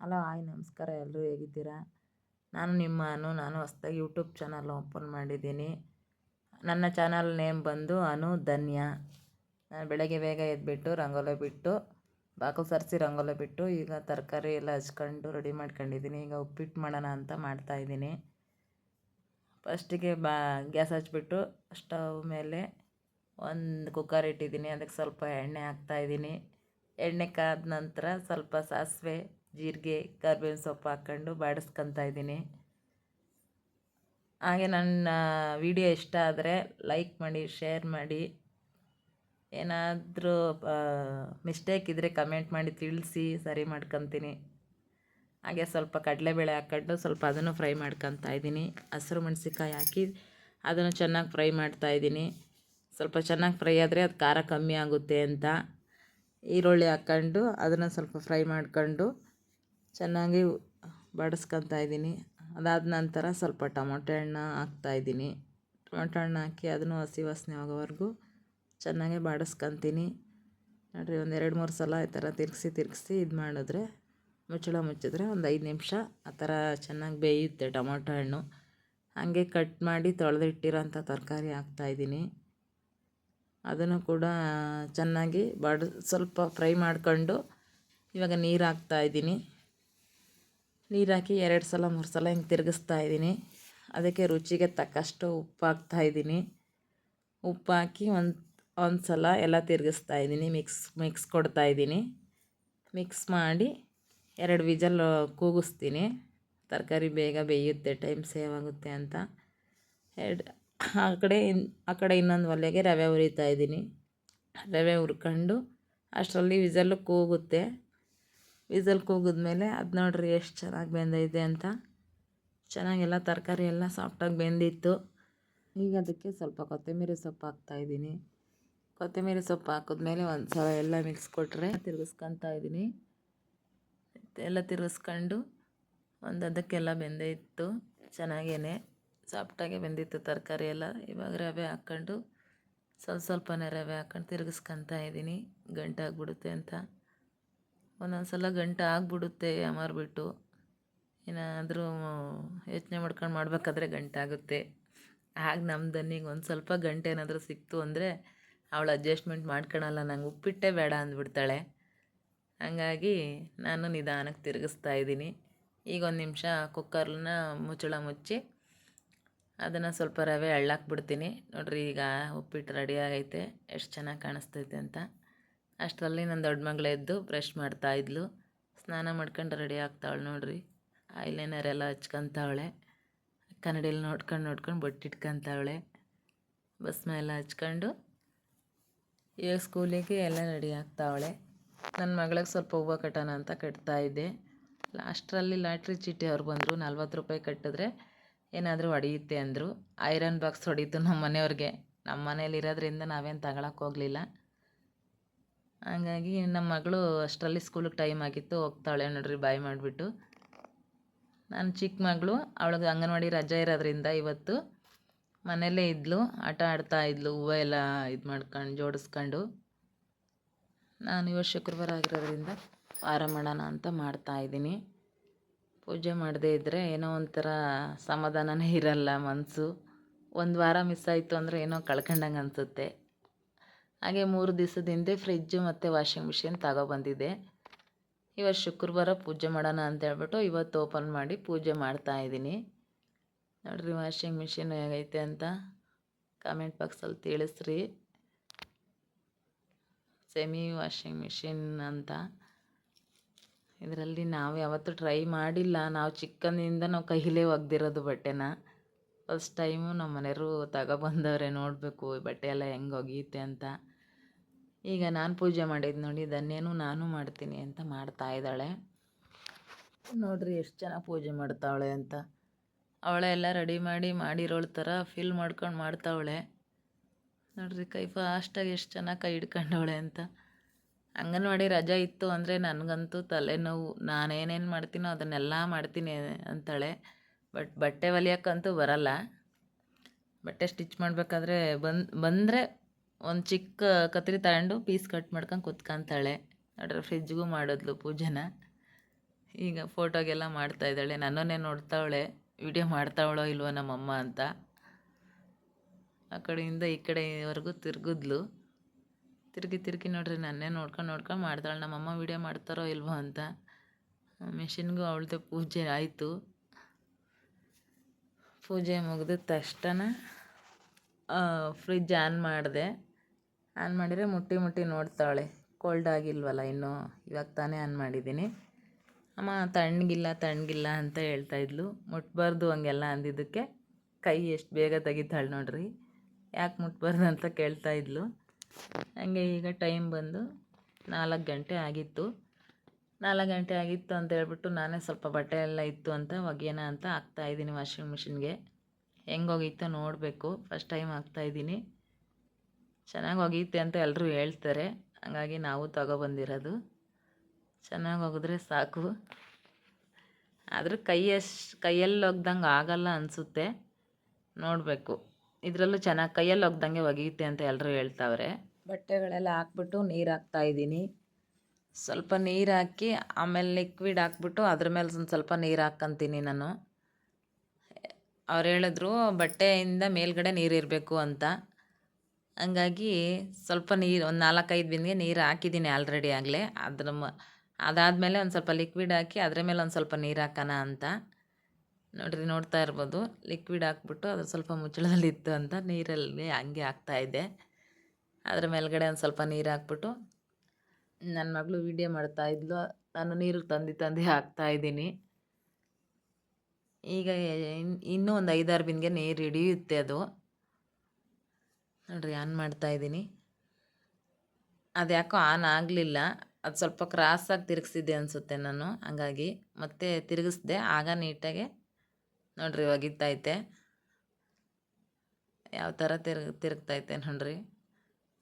Hello hi ನಮಸ್ಕಾರ, ಎಲ್ಲರೂ ಹೇಗಿದ್ದೀರಾ? ನಾನು ಹೊಸದಾಗಿ ಯೂಟ್ಯೂಬ್ ಚಾನಲ್ ಓಪನ್ ಮಾಡಿದ್ದೀನಿ. ನನ್ನ ಚಾನಲ್ ನೇಮ್ ಬಂದು ಅನು ಧನ್ಯ. ನಾನು ಬೆಳಗ್ಗೆ ಬೇಗ ಎದ್ಬಿಟ್ಟು ರಂಗೋಲಿ ಬಿಟ್ಟು ಬಾಕಲು ಸರಿಸಿ ರಂಗೋಲಿ ಬಿಟ್ಟು ಈಗ ತರಕಾರಿ ಎಲ್ಲ ಹಚ್ಕೊಂಡು ರೆಡಿ ಮಾಡ್ಕೊಂಡಿದ್ದೀನಿ. ಈಗ ಉಪ್ಪಿಟ್ಟು ಮಾಡೋಣ ಅಂತ ಮಾಡ್ತಾಯಿದ್ದೀನಿ. ಫಸ್ಟಿಗೆ ಗ್ಯಾಸ್ ಹಚ್ಬಿಟ್ಟು ಸ್ಟವ್ ಮೇಲೆ ಒಂದು ಕುಕ್ಕರ್ ಇಟ್ಟಿದ್ದೀನಿ. ಅದಕ್ಕೆ ಸ್ವಲ್ಪ ಎಣ್ಣೆ ಹಾಕ್ತಾಯಿದ್ದೀನಿ. ಎಣ್ಣೆ ಕಾದ ನಂತರ ಸ್ವಲ್ಪ ಸಾಸಿವೆ, ಜೀರಿಗೆ, ಕರಿಬೇವಿನ ಸೊಪ್ಪು ಹಾಕ್ಕೊಂಡು ಬಾಡಿಸ್ಕೊತಾ ಇದ್ದೀನಿ. ಹಾಗೆ ನನ್ನ ವಿಡಿಯೋ ಇಷ್ಟ ಆದರೆ ಲೈಕ್ ಮಾಡಿ, ಶೇರ್ ಮಾಡಿ. ಏನಾದರೂ ಮಿಸ್ಟೇಕ್ ಇದ್ದರೆ ಕಮೆಂಟ್ ಮಾಡಿ ತಿಳಿಸಿ, ಸರಿ ಮಾಡ್ಕೊತೀನಿ. ಹಾಗೆ ಸ್ವಲ್ಪ ಕಡಲೆಬೇಳೆ ಹಾಕ್ಕೊಂಡು ಸ್ವಲ್ಪ ಅದನ್ನು ಫ್ರೈ ಮಾಡ್ಕೊತಾ ಇದ್ದೀನಿ. ಹಸಿರು ಮೆಣಸಿನ್ಕಾಯಿ ಹಾಕಿ ಅದನ್ನು ಚೆನ್ನಾಗಿ ಫ್ರೈ ಮಾಡ್ತಾಯಿದ್ದೀನಿ. ಸ್ವಲ್ಪ ಚೆನ್ನಾಗಿ ಫ್ರೈ ಆದರೆ ಅದು ಖಾರ ಕಮ್ಮಿ ಆಗುತ್ತೆ ಅಂತ ಈರುಳ್ಳಿ ಹಾಕ್ಕೊಂಡು ಅದನ್ನು ಸ್ವಲ್ಪ ಫ್ರೈ ಮಾಡ್ಕೊಂಡು ಚೆನ್ನಾಗಿ ಬಾಡಿಸ್ಕೊತಾ ಇದ್ದೀನಿ. ಅದಾದ ನಂತರ ಸ್ವಲ್ಪ ಟೊಮೊಟೊ ಹಣ್ಣು ಹಾಕ್ತಾಯಿದ್ದೀನಿ. ಟೊಮೊಟೊ ಹಣ್ಣು ಹಾಕಿ ಅದನ್ನು ಹಸಿ ವಾಸನೆ ಹೋಗೋವರೆಗೂ ಚೆನ್ನಾಗಿ ಬಾಡಿಸ್ಕೊತೀನಿ. ನೋಡಿರಿ, ಒಂದು 2-3 ಸಲ ಈ ಥರ ತಿರುಗಿಸಿ ಇದು ಮಾಡಿದ್ರೆ ಮುಚ್ಚಳ ಮುಚ್ಚಿದ್ರೆ ಒಂದು 5 ನಿಮಿಷ ಆ ಥರ ಚೆನ್ನಾಗಿ ಬೇಯುತ್ತೆ ಟೊಮೊಟೊ ಹಣ್ಣು. ಹಾಗೆ ಕಟ್ ಮಾಡಿ ತೊಳೆದಿಟ್ಟಿರೋಂಥ ತರಕಾರಿ ಹಾಕ್ತಾಯಿದ್ದೀನಿ. ಅದನ್ನು ಕೂಡ ಚೆನ್ನಾಗಿ ಸ್ವಲ್ಪ ಫ್ರೈ ಮಾಡ್ಕೊಂಡು ಇವಾಗ ನೀರು ಹಾಕ್ತಾಯಿದ್ದೀನಿ. ನೀರು ಹಾಕಿ 2 ಸಲ 3 ಸಲ ಹಿಂಗೆ ತಿರುಗಿಸ್ತಾ ಇದ್ದೀನಿ. ಅದಕ್ಕೆ ರುಚಿಗೆ ತಕ್ಕಷ್ಟು ಉಪ್ಪು ಹಾಕ್ತಾಯಿದ್ದೀನಿ. ಉಪ್ಪು ಹಾಕಿ ಒಂದು ಸಲ ಎಲ್ಲ ತಿರುಗಿಸ್ತಾ ಇದ್ದೀನಿ. ಮಿಕ್ಸ್ ಕೊಡ್ತಾಯಿದ್ದೀನಿ. ಮಿಕ್ಸ್ ಮಾಡಿ 2 ವಿಜಲ್ ಕೂಗಿಸ್ತೀನಿ. ತರಕಾರಿ ಬೇಗ ಬೇಯುತ್ತೆ, ಟೈಮ್ ಸೇವ್ ಆಗುತ್ತೆ ಅಂತ. ಆ ಕಡೆ ಇನ್ನೊಂದು ಒಲೆಗೆ ರವೆ ಹುರಿತಾ ಇದ್ದೀನಿ. ರವೆ ಹುರ್ಕೊಂಡು ಅಷ್ಟರಲ್ಲಿ ವಿಜಲ್ಲು ಕೂಗುತ್ತೆ. ವಿಸಲ್ ಕೂಗಿದ್ಮೇಲೆ ಅದು ನೋಡ್ರಿ ಎಷ್ಟು ಚೆನ್ನಾಗಿ ಬೆಂದೈತೆ ಅಂತ. ಚೆನ್ನಾಗೆಲ್ಲ ತರಕಾರಿ ಎಲ್ಲ ಸಾಫ್ಟಾಗಿ ಬೆಂದಿತ್ತು. ಈಗ ಅದಕ್ಕೆ ಸ್ವಲ್ಪ ಕೊತ್ತಂಬರಿ ಸೊಪ್ಪು ಹಾಕ್ತಾಯಿದ್ದೀನಿ. ಕೊತ್ತಂಬರಿ ಸೊಪ್ಪು ಹಾಕಿದ್ಮೇಲೆ ಒಂದು ಸಲ ಎಲ್ಲ ಮಿಕ್ಸ್ ಕೊಟ್ಟರೆ ತಿರುಗಿಸ್ಕೊತಾ ಇದ್ದೀನಿ. ಎಲ್ಲ ತಿರುಗಿಸ್ಕೊಂಡು ಅದಕ್ಕೆಲ್ಲ ಬೆಂದಿತ್ತು. ಚೆನ್ನಾಗೇ ಸಾಫ್ಟಾಗೆ ಬೆಂದಿತ್ತು ತರಕಾರಿ ಎಲ್ಲ. ಇವಾಗ ರವೆ ಹಾಕ್ಕೊಂಡು ಸ್ವಲ್ಪನೇ ರವೆ ಹಾಕ್ಕೊಂಡು ತಿರುಗಿಸ್ಕೊತಾ ಇದ್ದೀನಿ. ಗಂಟಾಗ್ಬಿಡುತ್ತೆ ಅಂತ. ಒಂದೊಂದು ಸಲ ಗಂಟು ಆಗಿಬಿಡುತ್ತೆ ಅಮರ್ಬಿಟ್ಟು. ಏನಾದರೂ ಯೋಚನೆ ಮಾಡ್ಕೊಂಡು ಮಾಡಬೇಕಾದ್ರೆ ಗಂಟಾಗುತ್ತೆ. ಆಗ ನಮ್ಮ ದನಿಗೆ ಒಂದು ಸ್ವಲ್ಪ ಗಂಟು ಏನಾದರೂ ಸಿಕ್ತು ಅಂದರೆ ಅವಳು ಅಡ್ಜಸ್ಟ್ಮೆಂಟ್ ಮಾಡ್ಕೊಳಲ್ಲ. ನಂಗೆ ಉಪ್ಪಿಟ್ಟೇ ಬೇಡ ಅಂದ್ಬಿಡ್ತಾಳೆ. ಹಾಗಾಗಿ ನಾನು ನಿಧಾನಕ್ಕೆ ತಿರುಗಿಸ್ತಾ ಇದ್ದೀನಿ. ಈಗ 1 ನಿಮಿಷ ಕುಕ್ಕರ್ನ ಮುಚ್ಚಳ ಮುಚ್ಚಿ ಅದನ್ನು ಸ್ವಲ್ಪ ರವೆ ಬಿಡ್ತೀನಿ. ನೋಡಿರಿ, ಈಗ ಉಪ್ಪಿಟ್ಟು ರೆಡಿ ಆಗೈತೆ. ಎಷ್ಟು ಚೆನ್ನಾಗಿ ಕಾಣಿಸ್ತೈತೆ ಅಂತ. ಅಷ್ಟರಲ್ಲಿ ನನ್ನ ದೊಡ್ಡ ಮಗಳು ಎದ್ದು ಬ್ರಷ್ ಮಾಡ್ತಾಯಿದ್ಲು. ಸ್ನಾನ ಮಾಡ್ಕೊಂಡು ರೆಡಿ ಆಗ್ತಾವಳೆ. ನೋಡಿರಿ, ಐಲೈನರ್ ಎಲ್ಲ ಹಚ್ಕೊತಾವಳೆ. ಕನ್ನಡಿಯಲ್ಲಿ ನೋಡ್ಕೊಂಡು ಬೊಟ್ಟಿಟ್ಕೊತಾವಳೆ. ಭಸ್ಮ ಎಲ್ಲ ಹಚ್ಕೊಂಡು ಇವಾಗ ಸ್ಕೂಲಿಗೆ ಎಲ್ಲ ರೆಡಿ ಆಗ್ತಾವಳೆ. ನನ್ನ ಮಗಳಿಗೆ ಸ್ವಲ್ಪ ಹೂವು ಕಟ್ಟೋಣ ಅಂತ ಕಟ್ತಾಯಿದ್ದೆ. ಅಷ್ಟರಲ್ಲಿ ಲಾಟ್ರಿ ಚೀಟಿ ಅವ್ರು ಬಂದರು. 40 ರೂಪಾಯಿ ಕಟ್ಟಿದ್ರೆ ಏನಾದರೂ ಹೊಡೆಯುತ್ತೆ ಅಂದರು. ಐರನ್ ಬಾಕ್ಸ್ ಹೊಡೀತು ನಮ್ಮ ಮನೆಯವ್ರಿಗೆ. ನಮ್ಮ ಮನೇಲಿ ಇರೋದ್ರಿಂದ ನಾವೇನು ತಗೊಳಕ್ಕೆ ಹೋಗಲಿಲ್ಲ. ಹಾಗಾಗಿ ನಮ್ಮ ಮಗಳು ಅಷ್ಟರಲ್ಲಿ ಸ್ಕೂಲಿಗೆ ಟೈಮ್ ಆಗಿತ್ತು, ಹೋಗ್ತಾಳೆ. ನೋಡ್ರಿ, ಬಾಯ್ ಮಾಡಿಬಿಟ್ಟು. ನಾನು ಚಿಕ್ಕ ಮಗಳು, ಅವಳಿಗೆ ಅಂಗನವಾಡಿ ರಜೆ ಇರೋದ್ರಿಂದ ಇವತ್ತು ಮನೆಯಲ್ಲೇ ಇದ್ಲು. ಆಟ ಆಡ್ತಾಯಿದ್ಲು, ಹೂವು ಎಲ್ಲ ಇದು ಮಾಡ್ಕೊಂಡು ಜೋಡಿಸ್ಕೊಂಡು. ನಾನು ಇವತ್ತು ಶುಕ್ರವಾರ ಆಗಿರೋದ್ರಿಂದ ವಾರ ಮಾಡೋಣ ಅಂತ ಮಾಡ್ತಾಯಿದ್ದೀನಿ. ಪೂಜೆ ಮಾಡದೇ ಇದ್ದರೆ ಏನೋ ಒಂಥರ ಸಮಾಧಾನನೇ ಇರಲ್ಲ ಮನಸ್ಸು. ಒಂದು ವಾರ ಮಿಸ್ ಆಯಿತು ಅಂದರೆ ಏನೋ ಕಳ್ಕೊಂಡಂಗೆ ಅನಿಸುತ್ತೆ. ಹಾಗೆ 3 ದಿವಸದ ಹಿಂದೆ ಫ್ರಿಜ್ಜು ಮತ್ತು ವಾಷಿಂಗ್ ಮಿಷಿನ್ ತಗೊಬಂದಿದ್ದೆ. ಇವತ್ತು ಶುಕ್ರವಾರ ಪೂಜೆ ಮಾಡೋಣ ಅಂತ ಹೇಳ್ಬಿಟ್ಟು ಇವತ್ತು ಓಪನ್ ಮಾಡಿ ಪೂಜೆ ಮಾಡ್ತಾಯಿದ್ದೀನಿ. ನೋಡಿರಿ, ವಾಷಿಂಗ್ ಮಿಷಿನ್ ಹೇಗೈತೆ ಅಂತ ಕಾಮೆಂಟ್ ಬಾಕ್ಸಲ್ಲಿ ತಿಳಿಸ್ರಿ. ಸೆಮಿ ವಾಷಿಂಗ್ ಮಿಷಿನ್ ಅಂತ. ಇದರಲ್ಲಿ ನಾವು ಯಾವತ್ತೂ ಟ್ರೈ ಮಾಡಿಲ್ಲ. ನಾವು ಚಿಕ್ಕಂದಿಂದ ನಾವು ಕೈಲೇ ಒಗ್ದಿರೋದು ಬಟ್ಟೆನ. ಫಸ್ಟ್ ಟೈಮು ನಮ್ಮ ಮನೆಯವರು ತಗೊಬಂದವ್ರೆ. ನೋಡಬೇಕು ಬಟ್ಟೆ ಎಲ್ಲ ಹೆಂಗೆ ಒಗೆಯುತ್ತೆ ಅಂತ. ಈಗ ನಾನು ಪೂಜೆ ಮಾಡಿದ್ದು ನೋಡಿ, ಧನ್ಯನೂ ನಾನು ಮಾಡ್ತೀನಿ ಅಂತ ಮಾಡ್ತಾಯಿದ್ದಾಳೆ. ನೋಡಿರಿ, ಎಷ್ಟು ಚೆನ್ನಾಗಿ ಪೂಜೆ ಮಾಡ್ತಾವಳೆ ಅಂತ. ಅವಳೆ ಎಲ್ಲ ರೆಡಿ ಮಾಡಿರೋಳ ಥರ ಫಿಲ್ ಮಾಡ್ಕೊಂಡು ಮಾಡ್ತಾವಳೆ. ನೋಡಿರಿ, ಕೈ ಫಾಸ್ಟಾಗಿ ಎಷ್ಟು ಚೆನ್ನಾಗಿ ಕೈ ಹಿಡ್ಕೊಂಡವಳೆ ಅಂತ. ಅಂಗನವಾಡಿ ರಜೆ ಇತ್ತು ಅಂದರೆ ನನಗಂತೂ ತಲೆನೋವು. ನಾನೇನೇನು ಮಾಡ್ತೀನೋ ಅದನ್ನೆಲ್ಲ ಮಾಡ್ತೀನಿ ಅಂತಾಳೆ. ಬಟ್ಟೆ ಹೊಲಿಯೋಕ್ಕಂತೂ ಬರಲ್ಲ. ಬಟ್ಟೆ ಸ್ಟಿಚ್ ಮಾಡಬೇಕಾದ್ರೆ ಬಂದರೆ ಒಂದು ಚಿಕ್ಕ ಕತ್ರಿ ತಗೊಂಡು ಪೀಸ್ ಕಟ್ ಮಾಡ್ಕೊಂಡು ಕುತ್ಕೊತಾಳೆ. ನೋಡ್ರಿ, ಫ್ರಿಜ್ಗೂ ಮಾಡಿದ್ಲು ಪೂಜೆನ. ಈಗ ಫೋಟೋಗೆಲ್ಲ ಮಾಡ್ತಾಯಿದ್ದಾಳೆ, ನನ್ನನ್ನೇ ನೋಡ್ತಾವಳೆ, ವಿಡಿಯೋ ಮಾಡ್ತಾವಳೋ ಇಲ್ವೋ ನಮ್ಮಮ್ಮ ಅಂತ. ಆ ಕಡೆಯಿಂದ ಈ ಕಡೆವರೆಗೂ ತಿರುಗಿದ್ಲು. ತಿರುಗಿ ನೋಡ್ರಿ ನನ್ನೇ ನೋಡ್ಕೊಂಡು ಮಾಡ್ತಾಳೆ, ನಮ್ಮಮ್ಮ ವಿಡಿಯೋ ಮಾಡ್ತಾರೋ ಇಲ್ವೋ ಅಂತ. ಮಿಷಿನ್ಗೂ ಅವಳದೇ ಪೂಜೆ ಆಯಿತು. ಪೂಜೆ ಮುಗಿದ ತಕ್ಷಣ ಫ್ರಿಜ್ ಆನ್ ಮಾಡಿದೆ. ಆನ್ ಮಾಡಿದರೆ ಮುಟ್ಟಿ ನೋಡ್ತಾಳೆ, ಕೋಲ್ಡ್ ಆಗಿಲ್ವಲ್ಲ ಇನ್ನೂ, ಇವಾಗ ತಾನೇ ಆನ್ ಮಾಡಿದ್ದೀನಿ. ಅಮ್ಮ ತಣ್ಣಗಿಲ್ಲ ಅಂತ ಹೇಳ್ತಾಯಿದ್ಲು. ಮುಟ್ಬಾರ್ದು ಹಂಗೆಲ್ಲ ಅಂದಿದ್ದಕ್ಕೆ ಕೈ ಎಷ್ಟು ಬೇಗ ತೆಗಿತಾಳೆ ನೋಡ್ರಿ. ಯಾಕೆ ಮುಟ್ಬಾರ್ದು ಅಂತ ಕೇಳ್ತಾಯಿದ್ಲು. ಹಂಗೆ ಈಗ ಟೈಮ್ ಬಂದು 4 ಗಂಟೆ ಆಗಿತ್ತು. 4 ಗಂಟೆ ಆಗಿತ್ತು ಅಂತ ಹೇಳ್ಬಿಟ್ಟು ನಾನೇ ಸ್ವಲ್ಪ ಬಟ್ಟೆ ಎಲ್ಲ ಇತ್ತು ಅಂತ ಒಗೆಯೋಣ ಅಂತ ಹಾಕ್ತಾಯಿದ್ದೀನಿ ವಾಷಿಂಗ್ ಮಿಷಿನ್ಗೆ. ಹೆಂಗೆ ಒಗೀತೋ ನೋಡಬೇಕು, ಫಸ್ಟ್ ಟೈಮ್ ಹಾಕ್ತಾಯಿದ್ದೀನಿ. ಚೆನ್ನಾಗಿ ಒಗೆಯುತ್ತೆ ಅಂತ ಎಲ್ಲರೂ ಹೇಳ್ತಾರೆ, ಹಾಗಾಗಿ ನಾವು ತಗೊಬಂದಿರೋದು. ಚೆನ್ನಾಗಿ ಒಗೆದ್ರೆ ಸಾಕು. ಆದರೂ ಕೈಯಲ್ಲಿ ಒಗ್ದಂಗೆ ಆಗಲ್ಲ ಅನಿಸುತ್ತೆ, ನೋಡಬೇಕು. ಇದರಲ್ಲೂ ಚೆನ್ನಾಗಿ ಕೈಯಲ್ಲಿ ಒಗ್ದಂಗೆ ಒಗೆಯುತ್ತೆ ಅಂತ ಎಲ್ಲರೂ ಹೇಳ್ತಾವ್ರೆ. ಬಟ್ಟೆಗಳೆಲ್ಲ ಹಾಕ್ಬಿಟ್ಟು ನೀರು ಹಾಕ್ತಾಯಿದ್ದೀನಿ. ಸ್ವಲ್ಪ ನೀರು ಹಾಕಿ ಆಮೇಲೆ ಲಿಕ್ವಿಡ್ ಹಾಕ್ಬಿಟ್ಟು ಅದ್ರ ಮೇಲೆ ಒಂದು ಸ್ವಲ್ಪ ನೀರು ಹಾಕ್ಕಂತೀನಿ ನಾನು. ಅವ್ರು ಹೇಳಿದ್ರು ಬಟ್ಟೆಯಿಂದ ಮೇಲ್ಗಡೆ ನೀರು ಇರಬೇಕು ಅಂತ. ಹಂಗಾಗಿ ಸ್ವಲ್ಪ ನೀರು ಒಂದು 4-5 ಬಿಂದಿಗೆ ನೀರು ಹಾಕಿದ್ದೀನಿ ಆಲ್ರೆಡಿ ಆಗಲೇ. ಅದಾದಮೇಲೆ ಒಂದು ಸ್ವಲ್ಪ ಲಿಕ್ವಿಡ್ ಹಾಕಿ ಅದ್ರ ಮೇಲೆ ಒಂದು ಸ್ವಲ್ಪ ನೀರು ಹಾಕೋಣ ಅಂತ. ನೋಡ್ತಾ ಇರ್ಬೋದು, ಲಿಕ್ವಿಡ್ ಹಾಕ್ಬಿಟ್ಟು ಅದು ಸ್ವಲ್ಪ ಮುಚ್ಚಳದಲ್ಲಿತ್ತು ಅಂತ ನೀರಲ್ಲಿ ಹಂಗೆ ಹಾಕ್ತಾಯಿದ್ದೆ. ಅದ್ರ ಮೇಲ್ಗಡೆ ಒಂದು ಸ್ವಲ್ಪ ನೀರು ಹಾಕ್ಬಿಟ್ಟು ನನ್ನ ಮಗಳು ವೀಡಿಯೋ ಮಾಡ್ತಾಯಿದ್ಲು, ನಾನು ನೀರು ತಂದು ಹಾಕ್ತಾಯಿದ್ದೀನಿ. ಈಗ ಇನ್ನೂ ಒಂದು 5-6 ಬಿಂದಿಗೆ ನೀರು ಹಿಡಿಯುತ್ತೆ ಅದು. ನೋಡ್ರಿ ಆನ್ ಮಾಡ್ತಾಯಿದ್ದೀನಿ. ಅದು ಯಾಕೋ ಆನ್ ಆಗಲಿಲ್ಲ, ಅದು ಸ್ವಲ್ಪ ಕ್ರಾಸಾಗಿ ತಿರುಗಿಸಿದ್ದೆ ಅನಿಸುತ್ತೆ ನಾನು, ಹಂಗಾಗಿ ಮತ್ತೆ ತಿರುಗಿಸ್ದೆ. ಆಗ ನೀಟಾಗೆ ನೋಡ್ರಿ ಒಗಿತೈತೆ, ಯಾವ ಥರ ತಿರುಗ್ತೈತೆ ನೋಡ್ರಿ.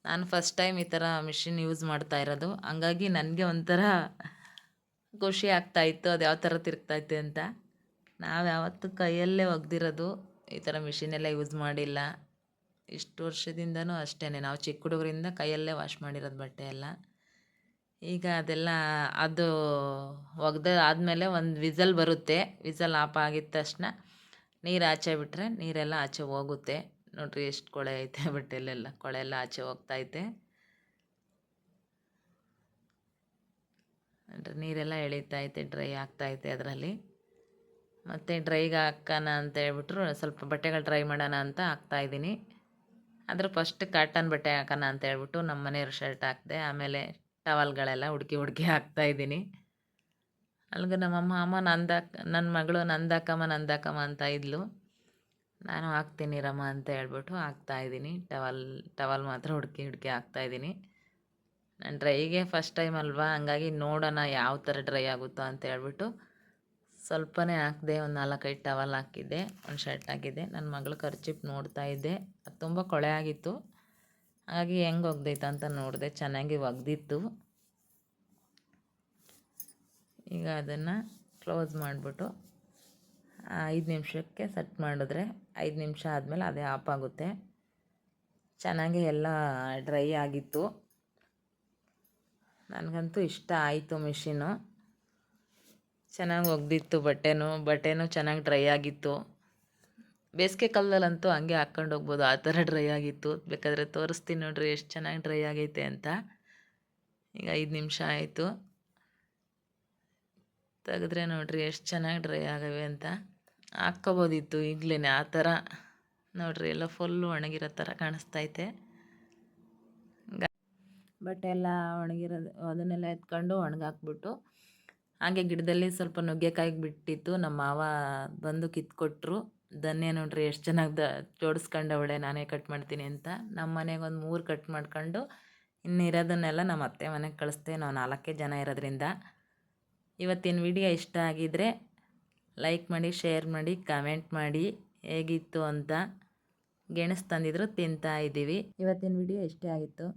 ನಾನು ಫಸ್ಟ್ ಟೈಮ್ ಈ ಥರ ಮಿಷಿನ್ ಯೂಸ್ ಮಾಡ್ತಾ ಇರೋದು, ಹಂಗಾಗಿ ನನಗೆ ಒಂಥರ ಖುಷಿ ಆಗ್ತಾಯಿತ್ತು ಅದು ಯಾವ ಥರ ತಿರುಗ್ತೈತೆ ಅಂತ. ನಾವು ಯಾವತ್ತೂ ಕೈಯಲ್ಲೇ ಒಗ್ದಿರೋದು, ಈ ಥರ ಮಿಷಿನೆಲ್ಲ ಯೂಸ್ ಮಾಡಿಲ್ಲ. ಇಷ್ಟು ವರ್ಷದಿಂದನೂ ಅಷ್ಟೇ, ನಾವು ಚಿಕ್ಕ ಹುಡುಗರಿಂದ ಕೈಯಲ್ಲೇ ವಾಶ್ ಮಾಡಿರೋದು ಬಟ್ಟೆ ಎಲ್ಲ. ಈಗ ಅದು ಆದಮೇಲೆ ಒಂದು ವಿಸಲ್ ಬರುತ್ತೆ. ವಿಸಲ್ ಆಫ್ ಆಗಿದ ತಕ್ಷಣ ನೀರು ಆಚೆ ಬಿಟ್ಟರೆ ನೀರೆಲ್ಲ ಆಚೆ ಹೋಗುತ್ತೆ. ನೋಡ್ರಿ ಎಷ್ಟು ಕೊಳೆ ಐತೆ ಬಟ್ಟೆಯಲ್ಲೆಲ್ಲ, ಕೊಳೆ ಎಲ್ಲ ಆಚೆ ಹೋಗ್ತೈತೆ. ನೀರೆಲ್ಲ ಎಳಿತೈತೆ, ಡ್ರೈ ಆಗ್ತೈತೆ ಅದರಲ್ಲಿ. ಮತ್ತು ಡ್ರೈಗೆ ಹಾಕೋಣ ಅಂತ ಹೇಳ್ಬಿಟ್ರು, ಸ್ವಲ್ಪ ಬಟ್ಟೆಗಳು ಡ್ರೈ ಮಾಡೋಣ ಅಂತ ಹಾಕ್ತಾಯಿದ್ದೀನಿ. ಆದರೂ ಫಸ್ಟ್ ಕಾಟನ್ ಬಟ್ಟೆ ಹಾಕೋಣ ಅಂತ ಹೇಳ್ಬಿಟ್ಟು ನಮ್ಮ ಮನೆಯವ್ರ ಶರ್ಟ್ ಹಾಕಿದೆ. ಆಮೇಲೆ ಟವಲ್ಗಳೆಲ್ಲ ಹುಡುಕಿ ಹಾಕ್ತಾಯಿದ್ದೀನಿ. ಅಲ್ಲಿಗೆ ನಮ್ಮಮ್ಮ ನನ್ನ ಮಗಳು ನಂದಾಕಮ್ಮ ಅಂತ ಇದ್ಲು. ನಾನು ಹಾಕ್ತೀನಿ ರಮ್ಮ ಅಂತ ಹೇಳ್ಬಿಟ್ಟು ಹಾಕ್ತಾಯಿದ್ದೀನಿ. ಟವಲ್ ಮಾತ್ರ ಹುಡುಕಿ ಹಾಕ್ತಾಯಿದ್ದೀನಿ. ನಾನು ಡ್ರೈಗೆ ಫಸ್ಟ್ ಟೈಮ್ ಅಲ್ವಾ, ಹಂಗಾಗಿ ನೋಡೋಣ ಯಾವ ಥರ ಡ್ರೈ ಆಗುತ್ತೋ ಅಂತ ಹೇಳ್ಬಿಟ್ಟು ಸ್ವಲ್ಪನೇ ಹಾಕಿದೆ. ಒಂದು 4-5 ಟವಲ್ ಹಾಕಿದ್ದೆ, ಒಂದು ಶರ್ಟ್ ಹಾಕಿದ್ದೆ. ನನ್ನ ಮಗಳು ಕರ್ಚಿಪ್ ನೋಡ್ತಾಯಿದ್ದೆ, ಅದು ತುಂಬ ಕೊಳೆ ಆಗಿತ್ತು. ಹಾಗಾಗಿ ಹೆಂಗೆ ಒಗ್ದೈತೆ ಅಂತ ನೋಡಿದೆ, ಚೆನ್ನಾಗಿ ಒಗ್ದಿತ್ತು. ಈಗ ಅದನ್ನು ಕ್ಲೋಸ್ ಮಾಡಿಬಿಟ್ಟು 5 ನಿಮಿಷಕ್ಕೆ ಸೆಟ್ ಮಾಡಿದ್ರೆ 5 ನಿಮಿಷ ಆದಮೇಲೆ ಅದೇ ಆಫ್ ಆಗುತ್ತೆ. ಚೆನ್ನಾಗಿ ಎಲ್ಲ ಡ್ರೈ ಆಗಿತ್ತು. ನನಗಂತೂ ಇಷ್ಟ ಆಯಿತು ಮಿಷಿನು. ಚೆನ್ನಾಗಿ ಒಗ್ದಿತ್ತು, ಬಟ್ಟೆನೂ ಚೆನ್ನಾಗಿ ಡ್ರೈ ಆಗಿತ್ತು. ಬೇಸಿಗೆ ಕಾಲದಲ್ಲಂತೂ ಹಂಗೆ ಹಾಕ್ಕೊಂಡು ಹೋಗ್ಬೋದು, ಆ ಥರ ಡ್ರೈ ಆಗಿತ್ತು. ಬೇಕಾದರೆ ತೋರಿಸ್ತೀನಿ ನೋಡ್ರಿ ಎಷ್ಟು ಚೆನ್ನಾಗಿ ಡ್ರೈ ಆಗೈತೆ ಅಂತ. ಈಗ 5 ನಿಮಿಷ ಆಯಿತು, ತೆಗೆದ್ರೆ ನೋಡ್ರಿ ಎಷ್ಟು ಚೆನ್ನಾಗಿ ಡ್ರೈ ಆಗವೆ ಅಂತ. ಹಾಕ್ಕೋಬೋದಿತ್ತು ಈಗಲೇ, ಆ ಥರ ನೋಡ್ರಿ ಎಲ್ಲ ಫುಲ್ಲು ಒಣಗಿರೋ ಥರ ಕಾಣಿಸ್ತೈತೆ. ಬಟ್ಟೆ ಎಲ್ಲ ಒಣಗಿರೋದು ಅದನ್ನೆಲ್ಲ ಎತ್ಕೊಂಡು ಒಣಗಾಕ್ಬಿಟ್ಟು ಹಾಗೆ ಗಿಡದಲ್ಲಿ ಸ್ವಲ್ಪ ನುಗ್ಗೆಕಾಯಿಗೆ ಬಿಟ್ಟಿತ್ತು. ನಮ್ಮ ಮಾವ ಬಂದು ಕಿತ್ಕೊಟ್ರು. ಧನ್ಯ ನೋಡ್ರಿ ಎಷ್ಟು ಚೆನ್ನಾಗಿ ಜೋಡಿಸ್ಕೊಂಡವಳೆ, ನಾನೇ ಕಟ್ ಮಾಡ್ತೀನಿ ಅಂತ. ನಮ್ಮ ಮನೆಗೆ ಒಂದು 3 ಕಟ್ ಮಾಡ್ಕೊಂಡು ಇನ್ನಿರೋದನ್ನೆಲ್ಲ ನಮ್ಮ ಅತ್ತೆ ಮನೆಗೆ ಕಳಿಸ್ದೆ. ನಾವು 4 ಜನ ಇರೋದ್ರಿಂದ. ಇವತ್ತಿನ ವಿಡಿಯೋ ಇಷ್ಟ ಆಗಿದ್ರೆ ಲೈಕ್ ಮಾಡಿ, ಶೇರ್ ಮಾಡಿ, ಕಮೆಂಟ್ ಮಾಡಿ ಹೇಗಿತ್ತು ಅಂತ. ಗೆಣಸು ತಂದಿದ್ರು, ತಿಂತಾ ಇದ್ದೀವಿ. ಇವತ್ತಿನ ವಿಡಿಯೋ ಇಷ್ಟೇ ಆಗಿತ್ತು.